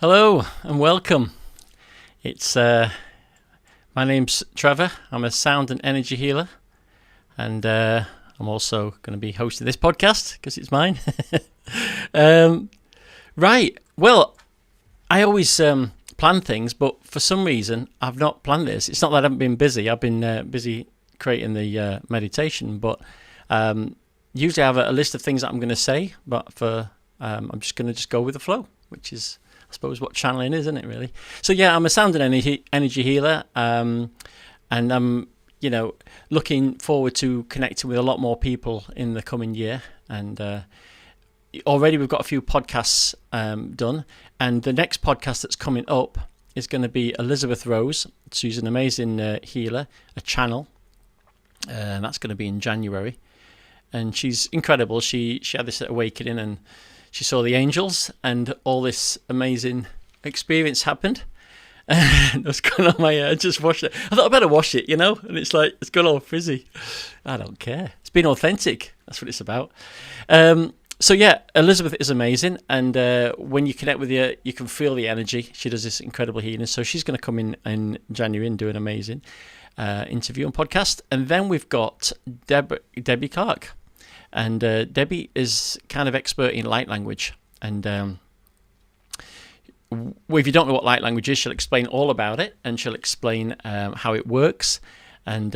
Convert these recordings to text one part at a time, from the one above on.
Hello and welcome. It's my name's Trevor. I'm a sound and energy healer, and I'm also going to be hosting this podcast because it's mine. Right. Well, I always plan things, but for some reason I've not planned this. It's not that I haven't been busy. I've been busy creating the meditation, but usually I have a list of things that I'm going to say, but I'm just going to go with the flow, which is, I suppose, what channeling is, isn't it, really? So yeah, I'm a sound and energy healer, and I'm, looking forward to connecting with a lot more people in the coming year. And already we've got a few podcasts done, and the next podcast that's coming up is going to be Elizabeth Rose. She's an amazing healer, a channel, and that's going to be in January. And she's incredible. She had this awakening, and she saw the angels, and all this amazing experience happened. And it's gone on my hair. I just washed it. I thought I'd better wash it, and it's like, it's gone all frizzy. I don't care. It's been authentic. That's what it's about. So yeah, Elizabeth is amazing, and when you connect with her, you can feel the energy. She does this incredible healing. So she's going to come in January and do an amazing interview and podcast. And then we've got Debbie Clark. And Debbie is kind of expert in light language. And if you don't know what light language is, she'll explain all about it, and she'll explain how it works. And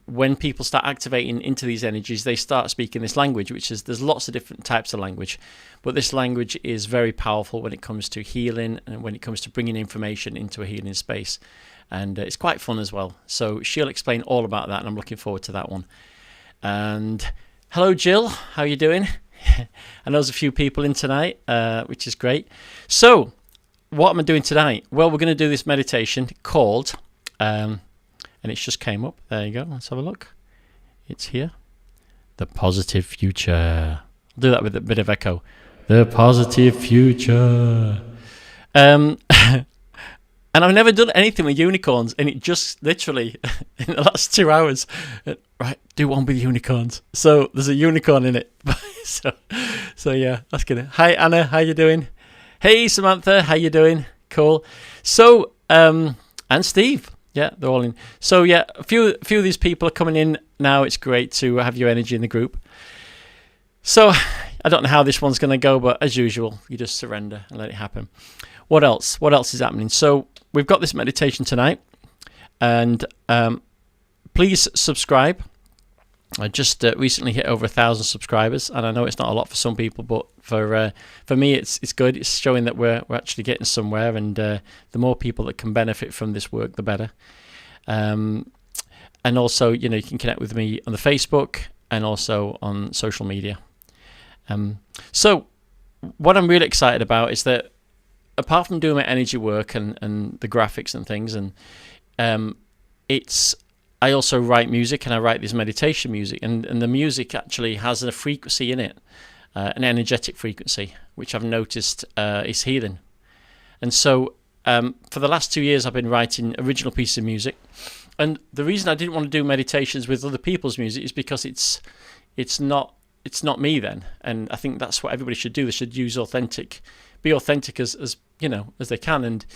when people start activating into these energies, they start speaking this language, there's lots of different types of language. But this language is very powerful when it comes to healing and when it comes to bringing information into a healing space. And it's quite fun as well. So she'll explain all about that, and I'm looking forward to that one. And hello, Jill. How are you doing? I know there's a few people in tonight, which is great. So, what am I doing tonight? Well, we're going to do this meditation called, and it's just came up. There you go. Let's have a look. It's here. The Positive Future. I'll do that with a bit of echo. The Positive Future. And I've never done anything with unicorns, and it just literally, in the last 2 hours, right, do one with unicorns. So there's a unicorn in it. so yeah, that's good. Hi, Anna, how you doing? Hey, Samantha, how you doing? Cool. So, and Steve, yeah, they're all in. So yeah, a few of these people are coming in now. It's great to have your energy in the group. So I don't know how this one's going to go, but as usual, you just surrender and let it happen. What else? What else is happening? So we've got this meditation tonight, and please subscribe. I just recently hit over 1,000 subscribers, and I know it's not a lot for some people, but for me, it's good. It's showing that we're actually getting somewhere, and the more people that can benefit from this work, the better. And also, you can connect with me on the Facebook and also on social media. So what I'm really excited about is that, apart from doing my energy work and the graphics and things, and I also write music, and I write this meditation music, and the music actually has a frequency in it, an energetic frequency, which I've noticed is healing. And so for the last 2 years, I've been writing original pieces of music, and the reason I didn't want to do meditations with other people's music is because it's not me then, and I think that's what everybody should do. They should be authentic as they can. And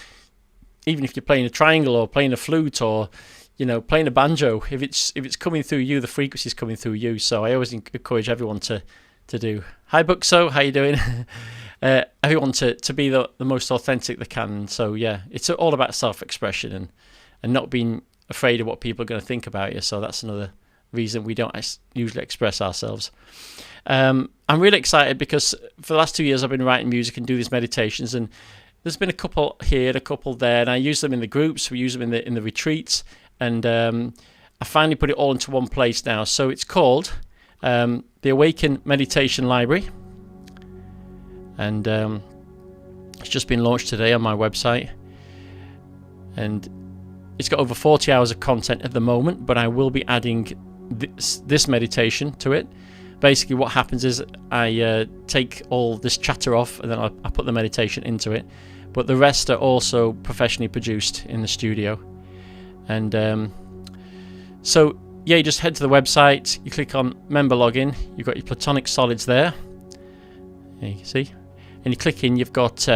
even if you're playing a triangle or playing a flute or playing a banjo, if it's coming through you, the frequency is coming through you. So I always encourage everyone to do. Hi Buxo, how you doing? Everyone to be the most authentic they can. So yeah, it's all about self-expression and not being afraid of what people are going to think about you. So that's another reason we don't usually express ourselves. I'm really excited because for the last 2 years I've been writing music and do these meditations, and there's been a couple here, a couple there, and I use them in the groups. We use them in the retreats, and I finally put it all into one place now. So it's called the Awaken Meditation Library, and it's just been launched today on my website, and it's got over 40 hours of content at the moment, but I will be adding this meditation to it. Basically what happens is I take all this chatter off, and then I put the meditation into it, but the rest are also professionally produced in the studio. And so yeah, you just head to the website, you click on member login, you've got your Platonic Solids there, you can see, and you click in, you've got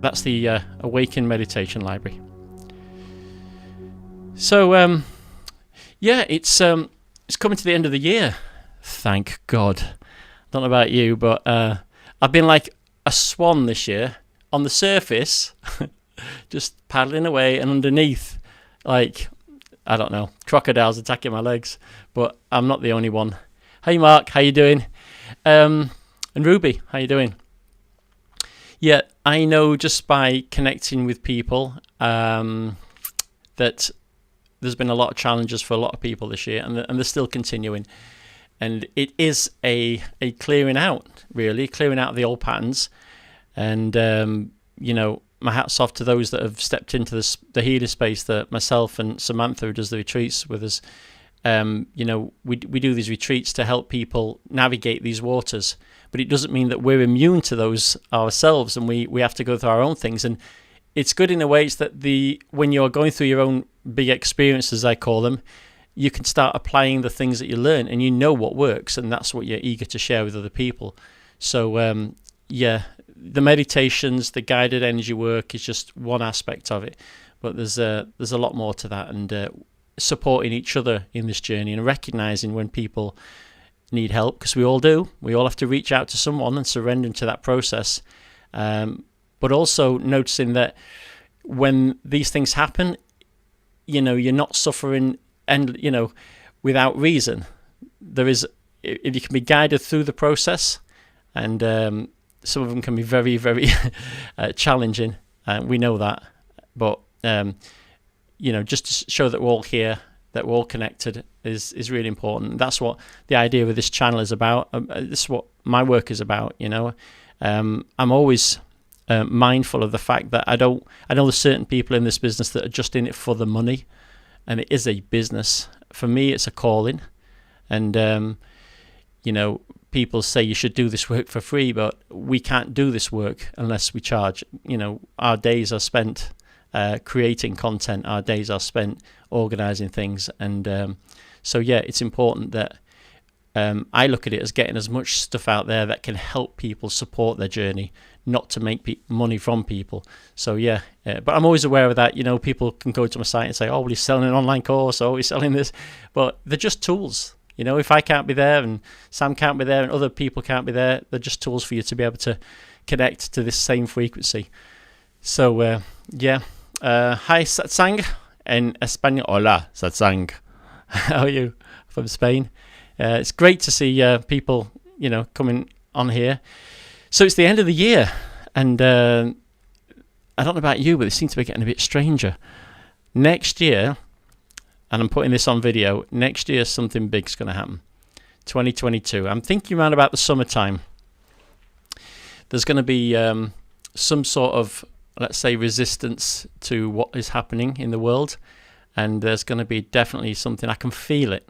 that's the Awaken Meditation Library. So yeah, it's coming to the end of the year. Thank God. I don't know about you, but I've been like a swan this year. On the surface, just paddling away, and underneath, like, I don't know, crocodiles attacking my legs. But I'm not the only one. Hey Mark, how you doing? And Ruby, how you doing? Yeah, I know just by connecting with people that there's been a lot of challenges for a lot of people this year, and they're still continuing. And it is a clearing out, really, clearing out of the old patterns. And, my hat's off to those that have stepped into the healing space, that myself and Samantha, who does the retreats with us, we do these retreats to help people navigate these waters. But it doesn't mean that we're immune to those ourselves, and we have to go through our own things. And it's good in a way that when you're going through your own big experiences, I call them, you can start applying the things that you learn, and you know what works, and that's what you're eager to share with other people. So the meditations, the guided energy work is just one aspect of it, but there's a lot more to that, and supporting each other in this journey, and recognizing when people need help, because we all do. We all have to reach out to someone and surrender to that process. But also noticing that when these things happen, you're not suffering and without reason. There is, if you can be guided through the process, and some of them can be very, very challenging. We know that, but just to show that we're all here, that we're all connected, is really important. That's what the idea of this channel is about. This is what my work is about. I'm always mindful of the fact that I know there's certain people in this business that are just in it for the money, and it is a business. For me, it's a calling, and people say you should do this work for free, but we can't do this work unless we charge. Our days are spent creating content. Our days are spent organizing things, and so it's important that I look at it as getting as much stuff out there that can help people support their journey, not to make money from people. So but I'm always aware of that. People can go to my site and say, oh, well, he's selling an online course, or he's selling this, but they're just tools. If I can't be there, and Sam can't be there, and other people can't be there, they're just tools for you to be able to connect to this same frequency. So hi Satsang en Español. Hola Satsang. How are you? From Spain. It's great to see people, coming on here. So it's the end of the year, and I don't know about you, but it seems to be getting a bit stranger. Next year, and I'm putting this on video, next year something big's going to happen. 2022. I'm thinking around about the summertime. There's going to be some sort of, let's say, resistance to what is happening in the world, and there's going to be definitely something. I can feel it.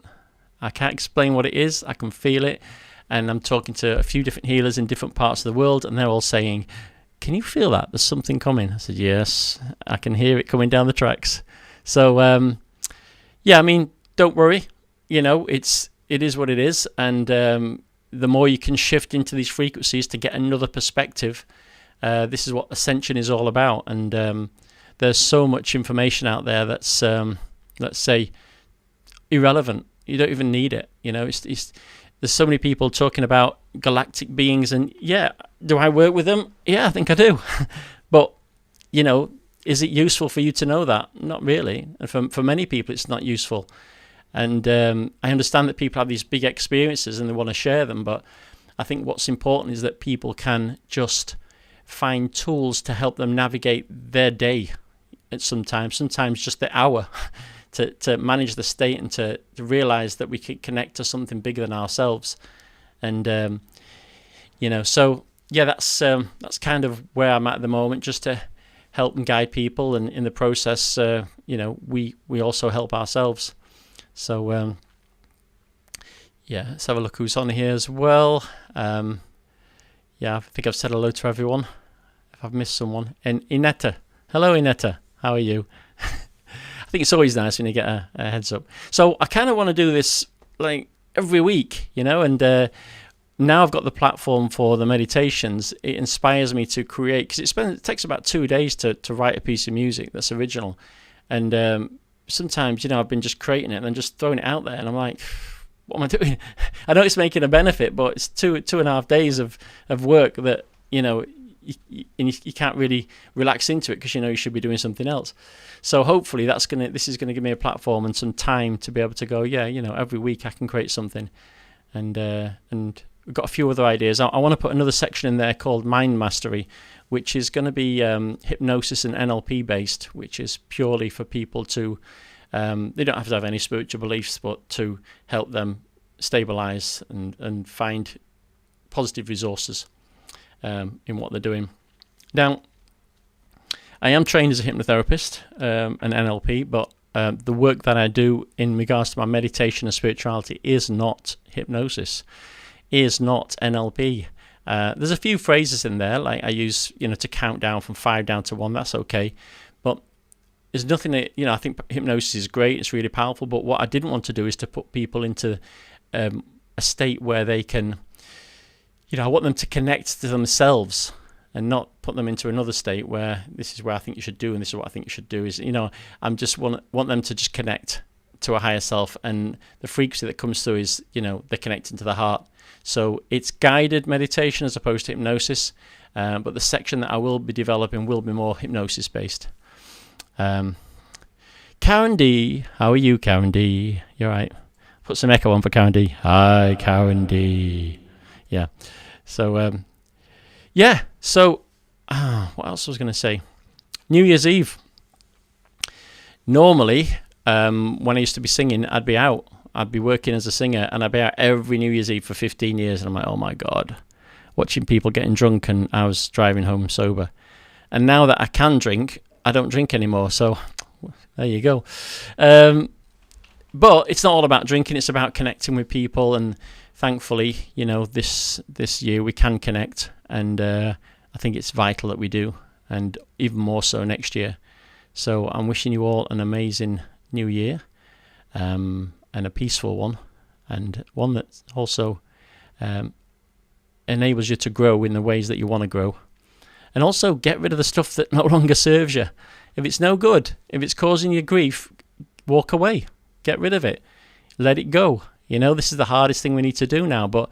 I can't explain what it is. I can feel it, and I'm talking to a few different healers in different parts of the world, and they're all saying, can you feel that? There's something coming. I said, yes, I can hear it coming down the tracks. So don't worry. It is what it is, and the more you can shift into these frequencies to get another perspective, this is what Ascension is all about. And there's so much information out there that's, let's say, irrelevant. You don't even need it. There's so many people talking about galactic beings, and do I work with them? Yeah, I think I do. But is it useful for you to know that? Not really. And for many people, it's not useful. And I understand that people have these big experiences and they want to share them, but I think what's important is that people can just find tools to help them navigate their day at sometimes just the hour, to manage the state, and to realize that we can connect to something bigger than ourselves. And that's kind of where I'm at the moment, just to help and guide people, and in the process we also help ourselves. So let's have a look who's on here as well. I think I've said hello to everyone. If I've missed someone, and Inetta, hello Inetta, how are you? I think it's always nice when you get a heads up. So I kind of want to do this like every week, and now I've got the platform for the meditations. It inspires me to create, because it takes about 2 days to write a piece of music that's original. And sometimes, I've been just creating it and then just throwing it out there, and I'm like, what am I doing? I know it's making a benefit, but it's 2.5 days of work that, you can't really relax into it, because you should be doing something else. So hopefully this is gonna give me a platform and some time to be able to go, every week I can create something. And we've got a few other ideas. I want to put another section in there called Mind Mastery, which is going to be hypnosis and NLP based, which is purely for people to, they don't have to have any spiritual beliefs, but to help them stabilize and find positive resources in what they're doing. Now, I am trained as a hypnotherapist and NLP, but the work that I do in regards to my meditation and spirituality is not hypnosis, is not NLP. There's a few phrases in there, like I use, to count down from 5 down to 1. That's okay, but there's nothing that, I think hypnosis is great. It's really powerful. But what I didn't want to do is to put people into a state where they can, I want them to connect to themselves, and not put them into another state where this is where I think you should do and this is what I think you should do. Is, I'm just want them to just connect to a higher self, and the frequency that comes through is, they're connecting to the heart. So it's guided meditation as opposed to hypnosis, but the section that I will be developing will be more hypnosis based. Karen D, how are you, Karen D? You're right. Put some echo on for Karen D. Hi, Karen D. Yeah. So So, what else was I going to say? New Year's Eve. Normally, when I used to be singing, I'd be out. I'd be working as a singer, and I'd be out every New Year's Eve for 15 years. And I'm like, oh my God, watching people getting drunk, and I was driving home sober. And now that I can drink, I don't drink anymore. So, there you go. But it's not all about drinking. It's about connecting with people. And thankfully, this year we can connect. And I think it's vital that we do, and even more so next year. So I'm wishing you all an amazing new year, and a peaceful one, and one that also enables you to grow in the ways that you want to grow. And also get rid of the stuff that no longer serves you. If it's no good, if it's causing you grief, walk away. Get rid of it. Let it go. This is the hardest thing we need to do now, but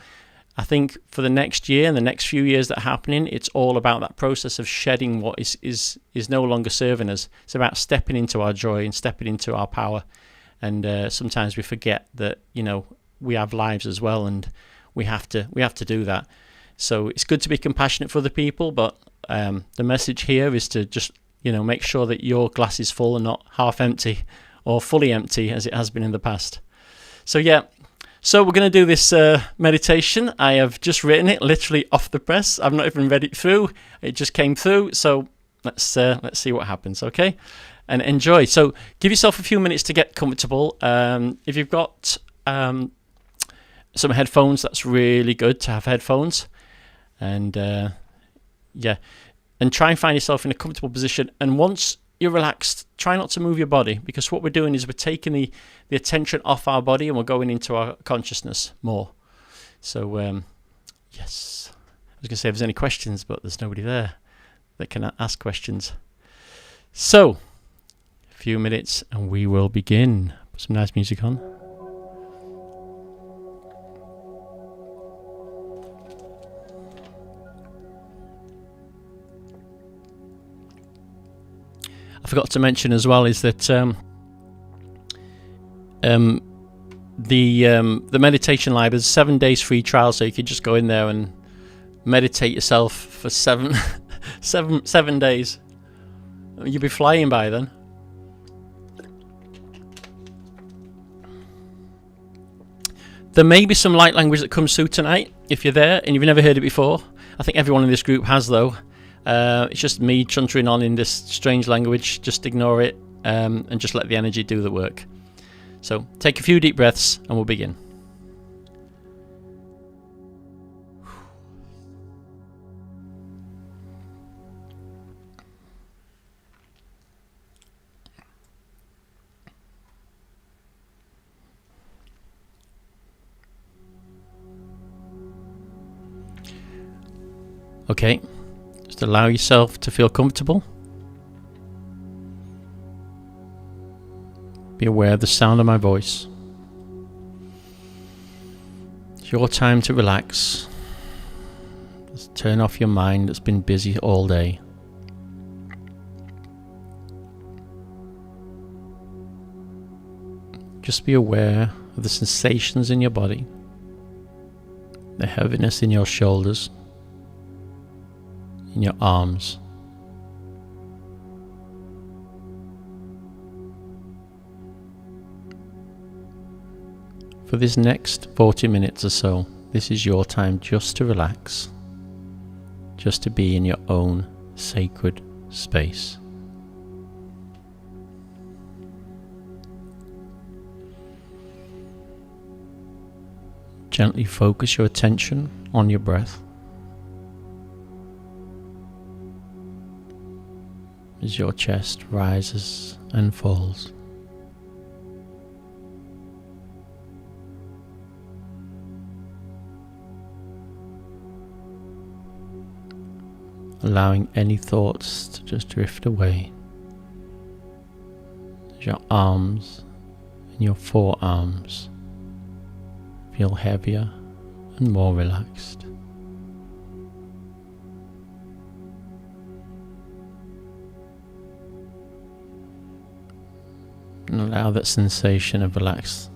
I think for the next year and the next few years that are happening, it's all about that process of shedding what is no longer serving us. It's about stepping into our joy and stepping into our power. And sometimes we forget that, we have lives as well, and we have to do that. So it's good to be compassionate for other people, but the message here is to just, make sure that your glass is full and not half empty or fully empty as it has been in the past. So yeah. So we're going to do this meditation. I have just written it literally off the press. I've not even read it through. It just came through. So let's see what happens, okay? And enjoy. So give yourself a few minutes to get comfortable. If you've got some headphones, that's really good to have headphones. And and try and find yourself in a comfortable position. And once you're relaxed, try not to move your body, because what we're doing is we're taking the attention off our body and we're going into our consciousness more. So yes, I was going to say if there's any questions, but there's nobody there that can ask questions. So a few minutes and we will begin. Put some nice music on. I forgot to mention as well is that the meditation live is 7 days free trial, so you could just go in there and meditate yourself for seven days. You'll be flying by then. There may be some light language that comes through tonight if you're there and you've never heard it before. I think everyone in this group has, though. It's just me chuntering on in this strange language. Just ignore it and just let the energy do the work. So take a few deep breaths and we'll begin. Okay, just allow yourself to feel comfortable. Be aware of the sound of my voice. It's your time to relax. Just turn off your mind that's been busy all day. Just be aware of the sensations in your body, the heaviness in your shoulders, in your arms. For this next 40 minutes or so, this is your time just to relax, just to be in your own sacred space. Gently focus your attention on your breath as your chest rises and falls. Allowing any thoughts to just drift away as your arms and your forearms feel heavier and more relaxed. And allow that sensation of relaxation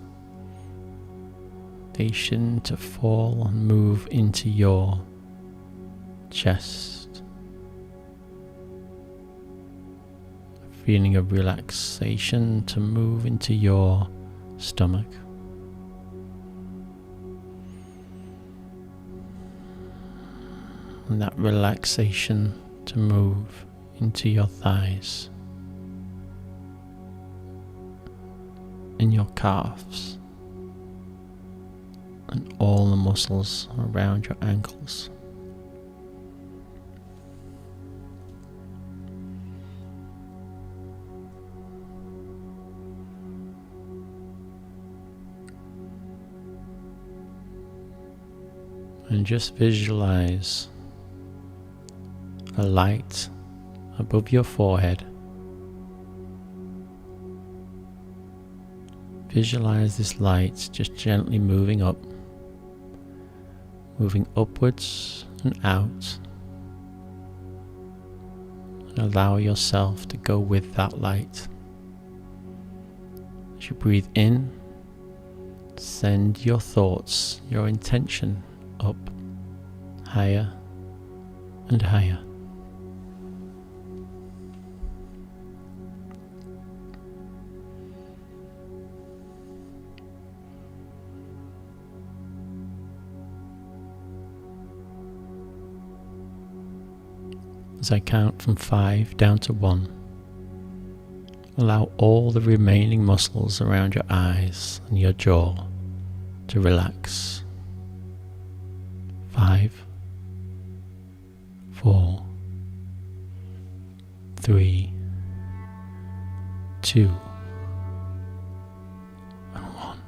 to fall and move into your chest. A feeling of relaxation to move into your stomach. And that relaxation to move into your thighs and your calves and all the muscles around your ankles. And just visualize a light above your forehead. Visualize this light just gently moving up, moving upwards and out. And allow yourself to go with that light. As you breathe in, send your thoughts, your intention up, higher and higher. As I count from 5 down to 1, allow all the remaining muscles around your eyes and your jaw to relax. 5, 4, 3, 2, and 1.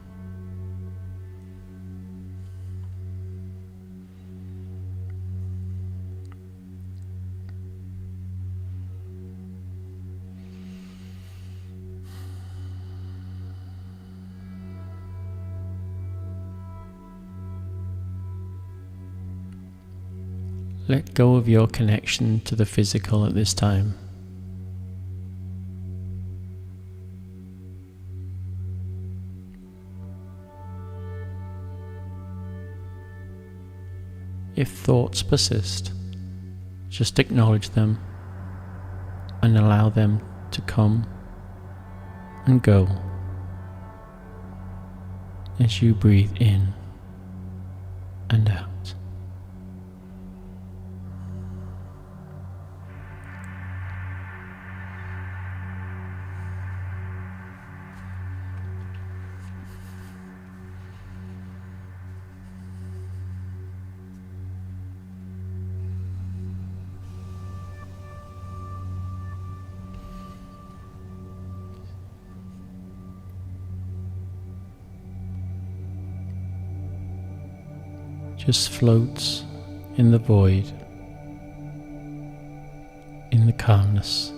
Let go of your connection to the physical at this time. If thoughts persist, just acknowledge them and allow them to come and go as you breathe in and out. Just floats in the void in the calmness.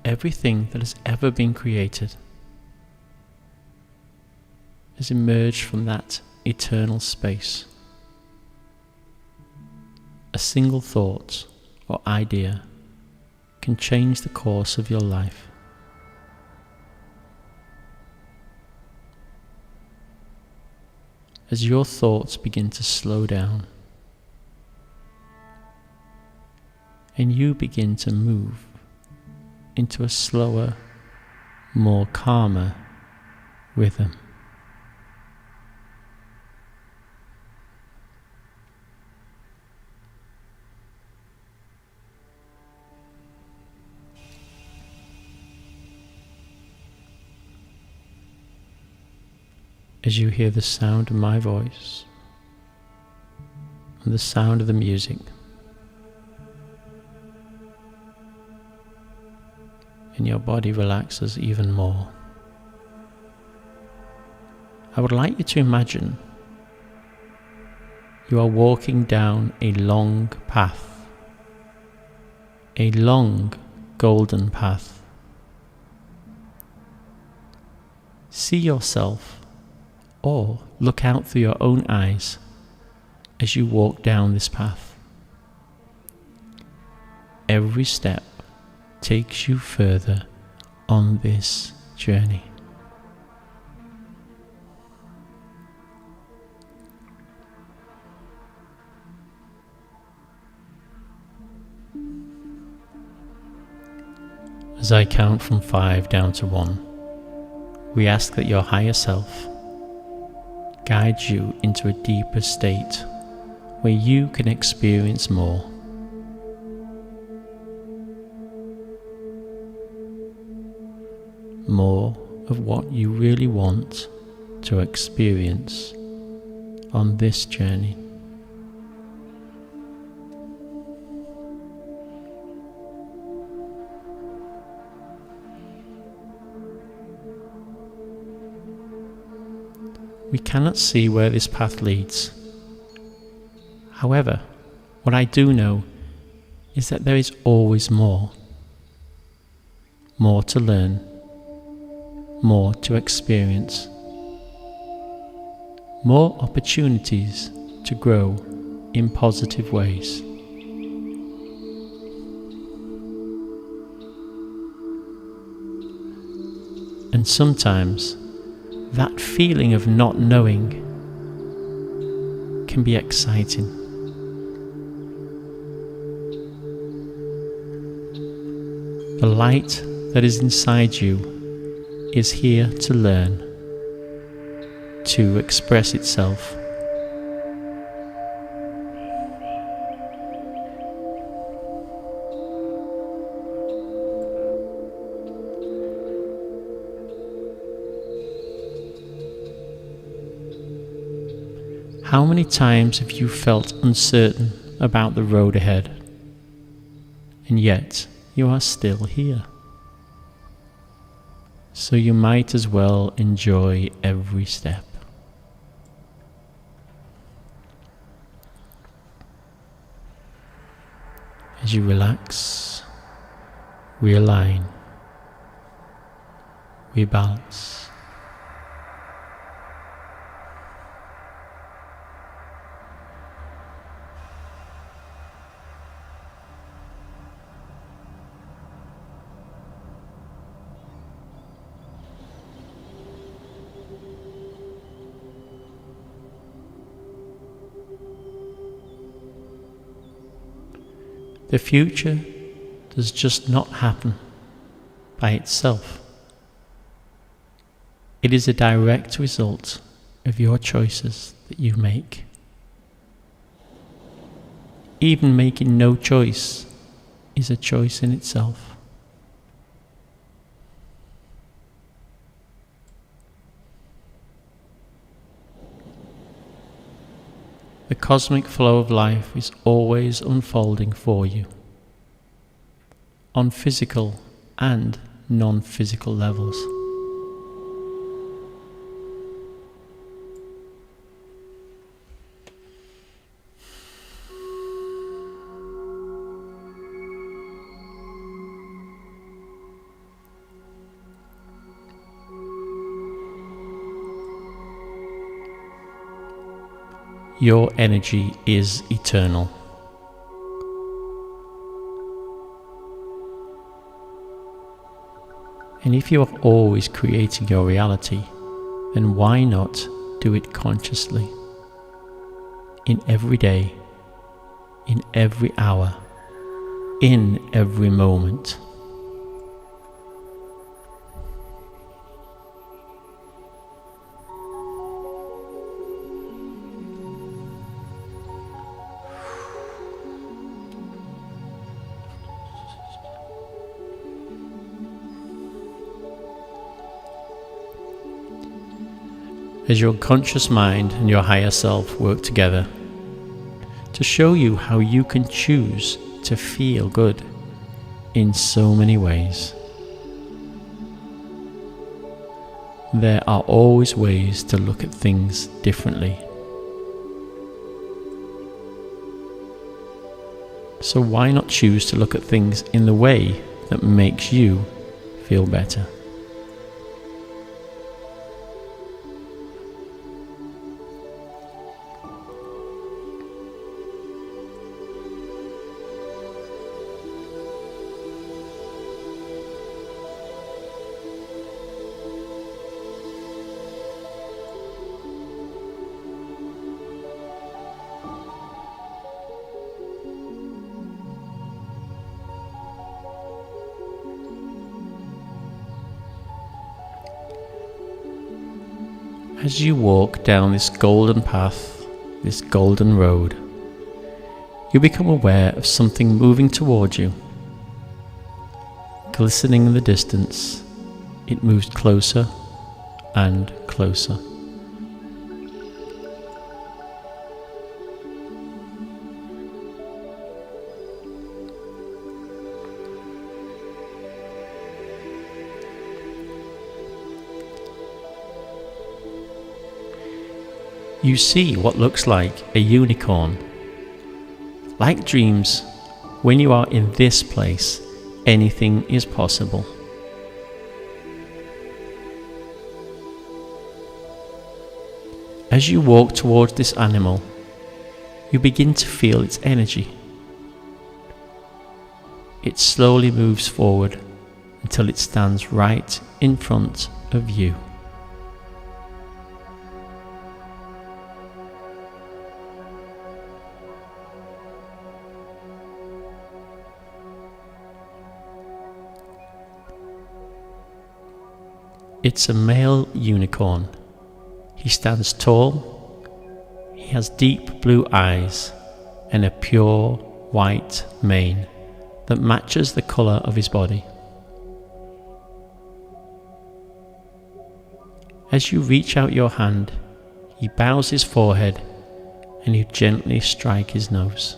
Everything that has ever been created has emerged from that eternal space. A single thought or idea can change the course of your life. As your thoughts begin to slow down and you begin to move into a slower, more calmer rhythm. As you hear the sound of my voice and the sound of the music, and your body relaxes even more, I would like you to imagine you are walking down a long path, a long golden path. See yourself or look out through your own eyes as you walk down this path. Every step takes you further on this journey. As I count from 5 down to 1, we ask that your higher self guides you into a deeper state where you can experience more. More of what you really want to experience on this journey. We cannot see where this path leads. However, what I do know is that there is always more. More to learn, more to experience, more opportunities to grow in positive ways. And sometimes that feeling of not knowing can be exciting. The light that is inside you is here to learn, to express itself. How many times have you felt uncertain about the road ahead, and yet you are still here? So you might as well enjoy every step. As you relax, realign, rebalance. The future does just not happen by itself. It is a direct result of your choices that you make. Even making no choice is a choice in itself. The cosmic flow of life is always unfolding for you, on physical and non-physical levels. Your energy is eternal. And if you are always creating your reality, then why not do it consciously? In every day, in every hour, in every moment. As your conscious mind and your higher self work together to show you how you can choose to feel good in so many ways. There are always ways to look at things differently. So why not choose to look at things in the way that makes you feel better? As you walk down this golden path, this golden road, you become aware of something moving towards you. Glistening in the distance, it moves closer and closer. You see what looks like a unicorn. Like dreams, when you are in this place, anything is possible. As you walk towards this animal, you begin to feel its energy. It slowly moves forward until it stands right in front of you. It's a male unicorn. He stands tall, he has deep blue eyes and a pure white mane that matches the colour of his body. As you reach out your hand, he bows his forehead and you gently strike his nose.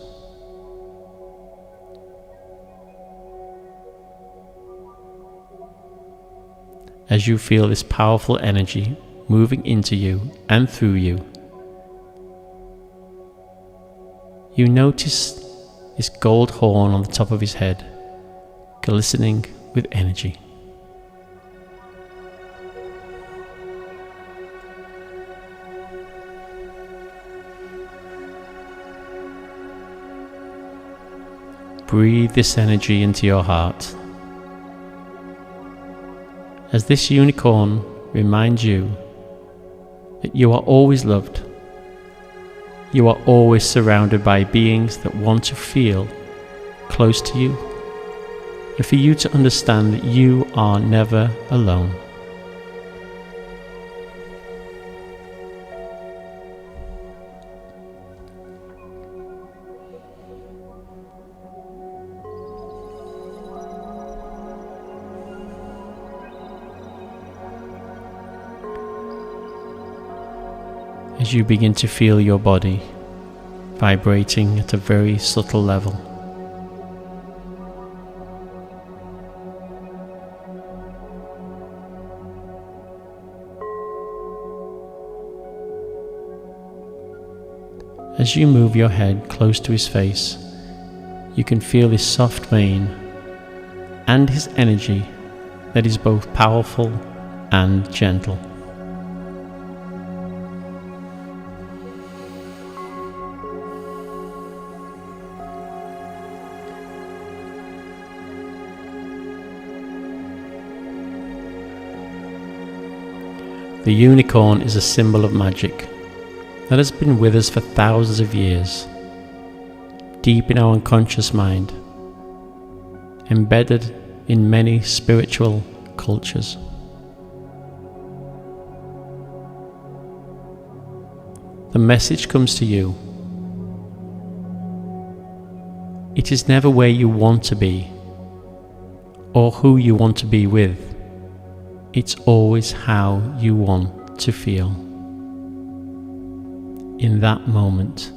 As you feel this powerful energy moving into you and through you, you notice this gold horn on the top of his head, glistening with energy. Breathe this energy into your heart. As this unicorn reminds you that you are always loved, you are always surrounded by beings that want to feel close to you, and for you to understand that you are never alone. As you begin to feel your body, vibrating at a very subtle level. As you move your head close to his face, you can feel his soft mane and his energy that is both powerful and gentle. The unicorn is a symbol of magic that has been with us for thousands of years, deep in our unconscious mind, embedded in many spiritual cultures. The message comes to you. It is never where you want to be or who you want to be with. It's always how you want to feel in that moment.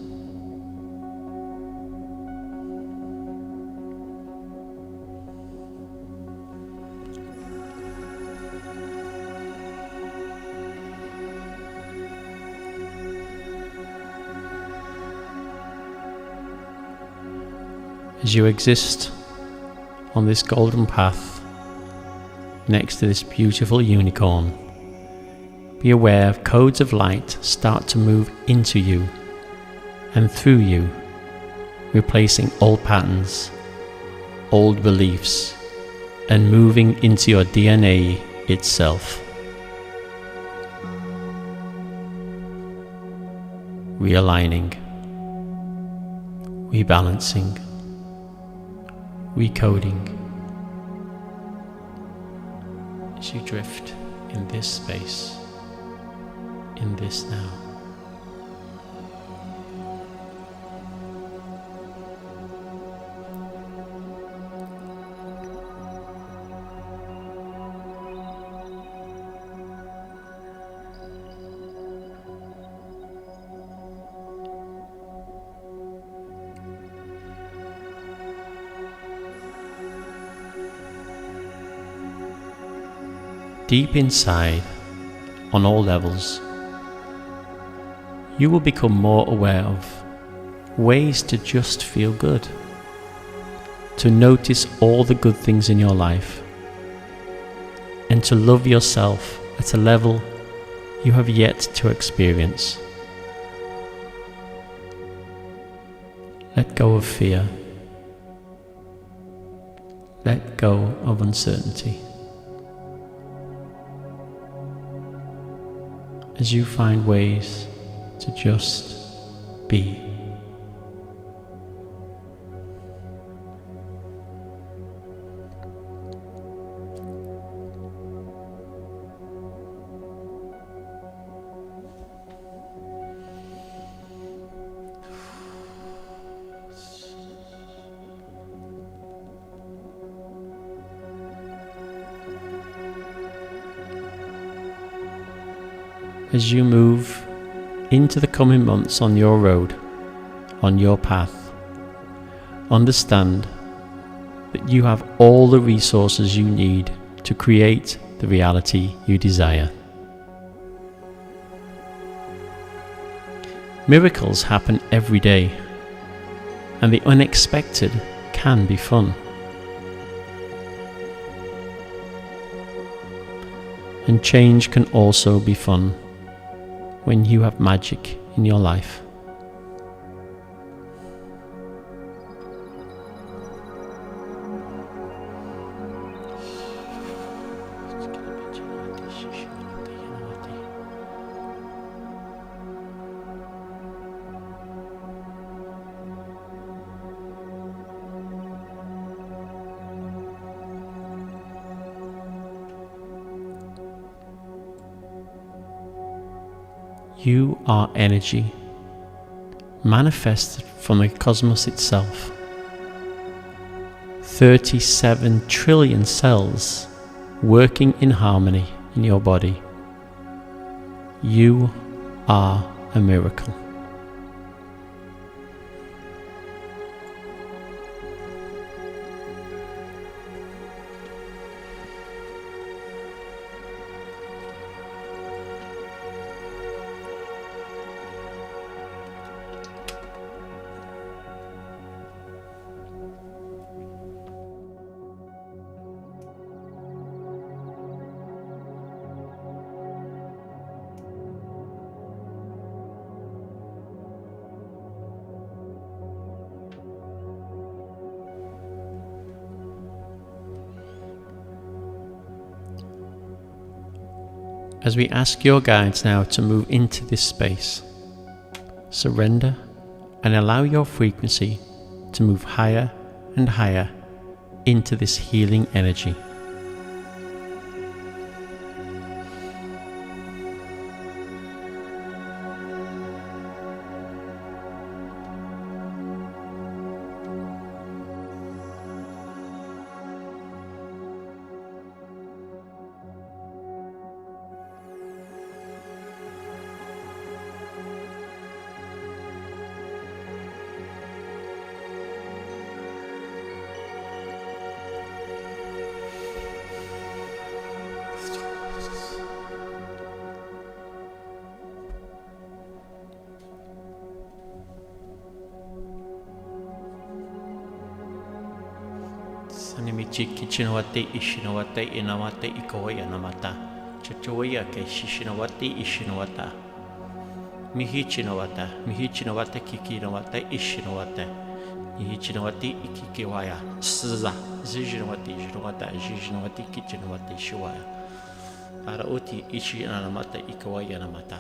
As you exist on this golden path next to this beautiful unicorn, be aware of codes of light start to move into you and through you, replacing old patterns, old beliefs, and moving into your DNA itself. Realigning, rebalancing, recoding as you drift in this space, in this now. Deep inside, on all levels, you will become more aware of ways to just feel good, to notice all the good things in your life, and to love yourself at a level you have yet to experience. Let go of fear. Let go of uncertainty. As you find ways to just be. As you move into the coming months on your road, on your path, understand that you have all the resources you need to create the reality you desire. Miracles happen every day, and the unexpected can be fun. And change can also be fun when you have magic in your life. You are energy, manifested from the cosmos itself. 37 trillion cells working in harmony in your body. You are a miracle. As we ask your guides now to move into this space, surrender and allow your frequency to move higher and higher into this healing energy. Sanimichi kichinawate ishinawate inawate ikoya namata. Chachoya ke shishinawate ishinawata. Mihichinawata, mihichinawate kikinawate ishinawate. Mihichinawate ikikiwaya. Sza, zijinawate jinawata, zijinawate kichinawate shiwaya. Arauti ichi anamata ikawaya namata.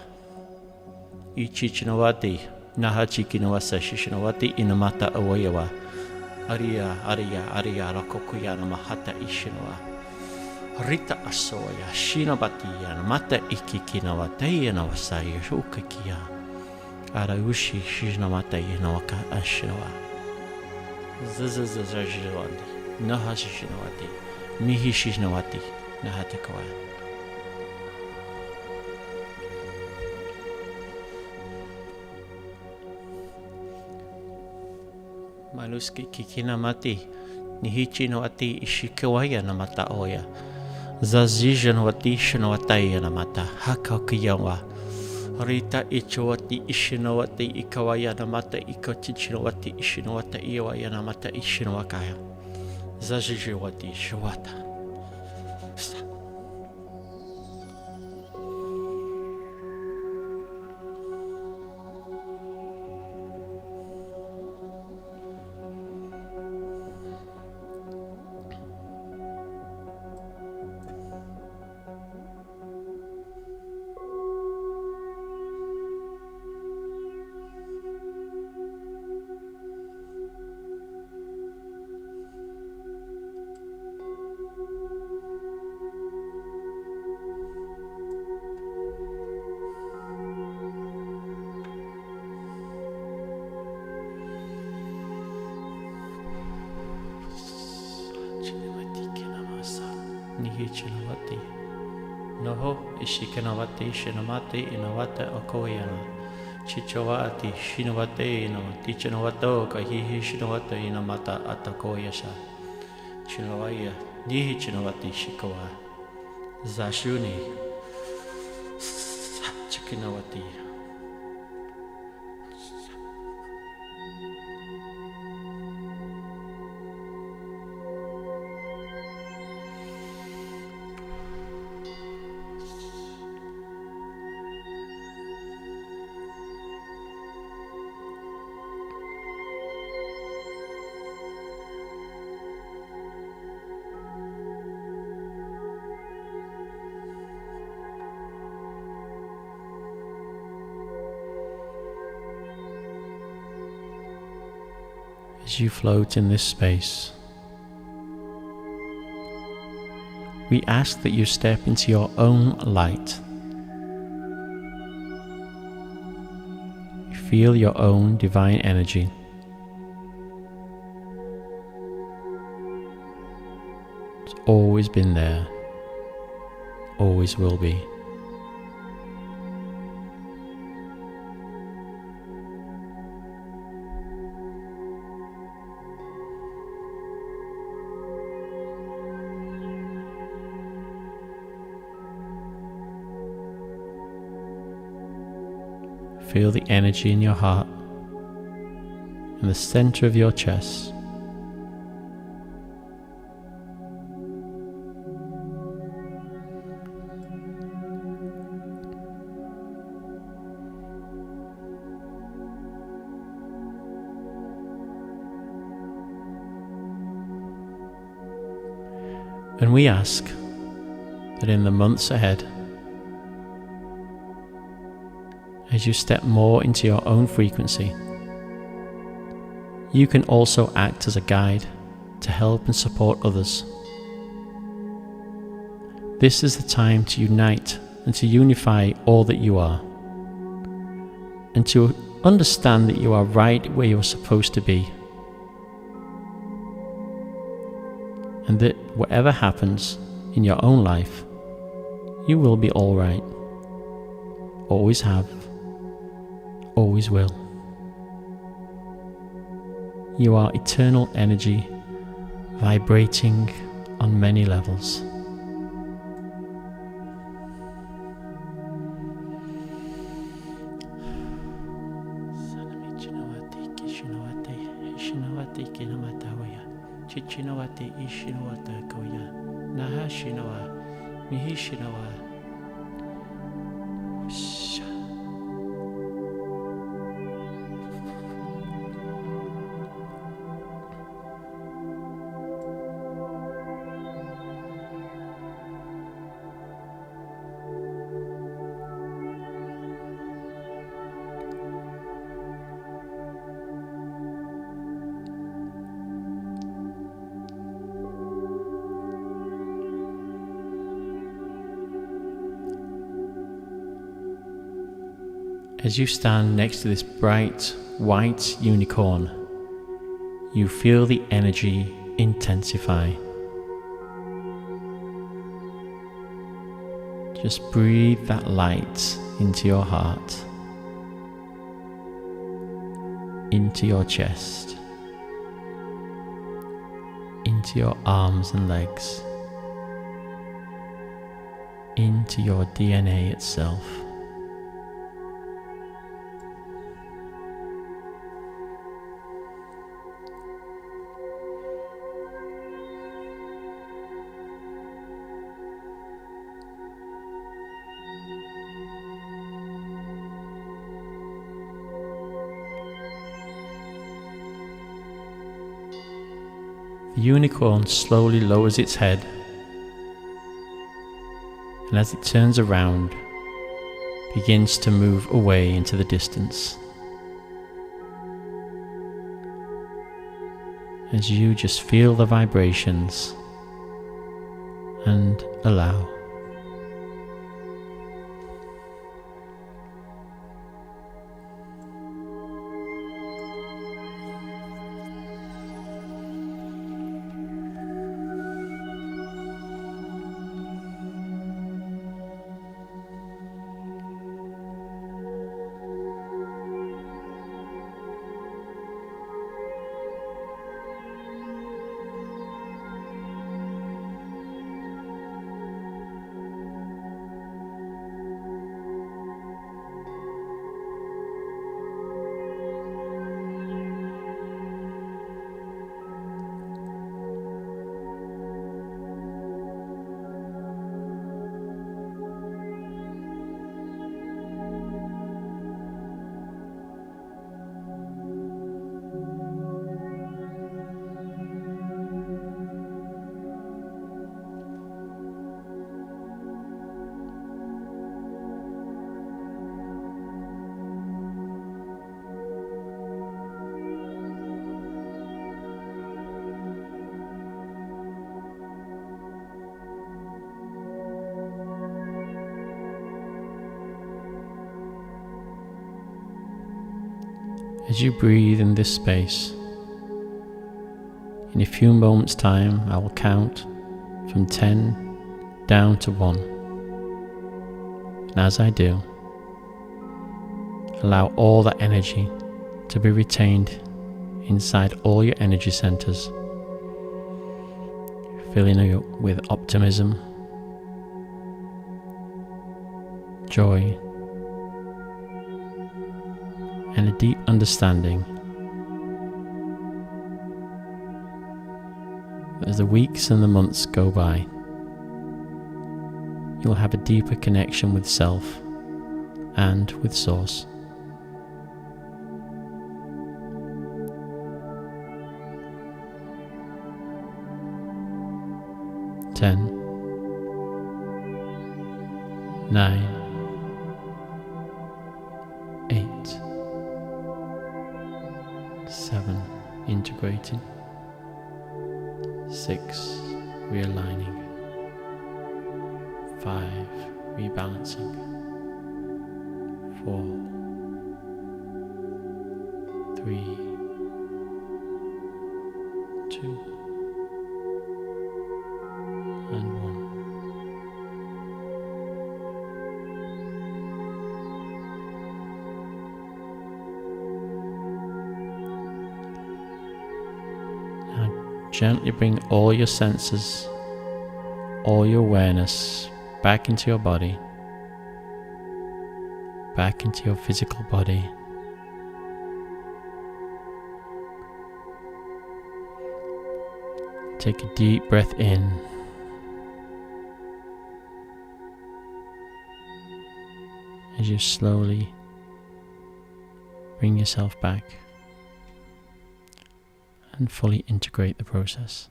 Ichinawate nahachikinawasa shishinawate inamata awayawa. Aria rakokuyana mahata ishinoa. Rita asoya shinabatiya mata ikikinawatayana wasaya shukakia. Araushi shinamata yanawaka ashinoa. Zazazazajirwandi. Nahashinawati. Mihishinawati. Nahatakawaya. Maluski kikinamati, nihichi no ati ishikawaya namata oya. Zazija no ati shinawataya namata, hakakiyawa. Rita ichawati ishinawati ikawaya namata ikotichinawati ishinawata iwaya namata ishinawakaya. Zazijawati shawata. Nihichinawati. Noho ishikanawati shinamate inawata okoyana. Chichawati shinawate ino tichinawato kahihi shinawata inamata atakoyasha. Chinawaya nihichinawati shikawa. Zashuni chikinawati. As you float in this space, we ask that you step into your own light. You feel your own divine energy. It's always been there, always will be. Feel the energy in your heart and the center of your chest. And we ask that in the months ahead, As you step more into your own frequency, you can also act as a guide to help and support others. This is the time to unite and to unify all that you are, and to understand that you are right where you are supposed to be, and that whatever happens in your own life, you will be all right. Always have, always will. You are eternal energy, vibrating on many levels. As you stand next to this bright white unicorn, you feel the energy intensify. Just breathe that light into your heart, into your chest, into your arms and legs, into your DNA itself. The unicorn slowly lowers its head, and as it turns around, begins to move away into the distance. As you just feel the vibrations and allow. As you breathe in this space, in a few moments' time I will count from 10 down to 1. And as I do, allow all that energy to be retained inside all your energy centers, filling you with optimism, joy, and a deep understanding. As the weeks and the months go by, you'll have a deeper connection with self and with Source. Ten, 9, 7, integrating. 6, realigning. 5, rebalancing. 4, 3, 2, and 1. Now gently bring all your senses, all your awareness back into your body, back into your physical body. Take a deep breath in. As you slowly bring yourself back and fully integrate the process.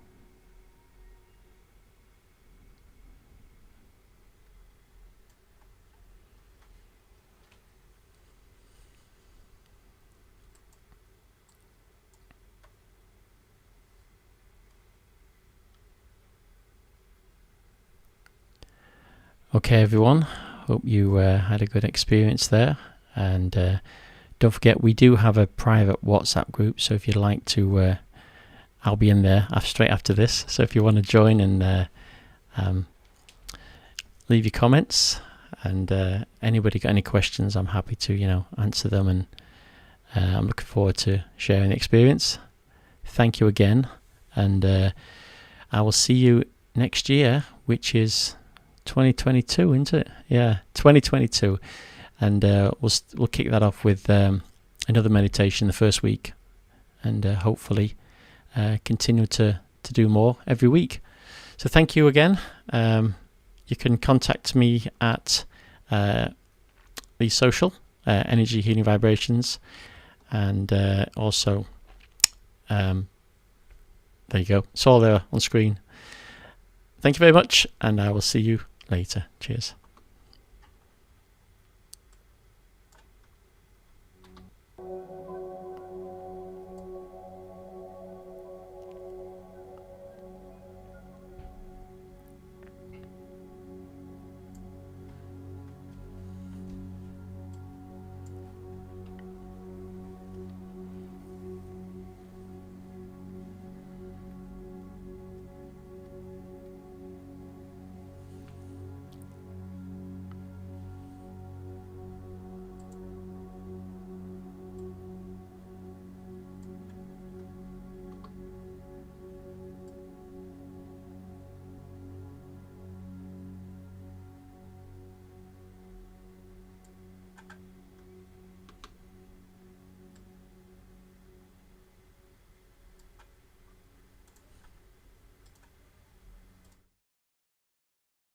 Okay everyone, hope you had a good experience there, and don't forget we do have a private WhatsApp group, so if you'd like to, I'll be in there straight after this, so if you want to join and leave your comments, and anybody got any questions, I'm happy to answer them, and I'm looking forward to sharing the experience. Thank you again, and I will see you next year, which is 2022, isn't it? Yeah, 2022, and we'll kick that off with another meditation the first week, and hopefully continue to do more every week. So thank you again. You can contact me at the social Energy Healing Vibrations, and also there you go, it's all there on screen. Thank you very much, and I will see you later. Cheers.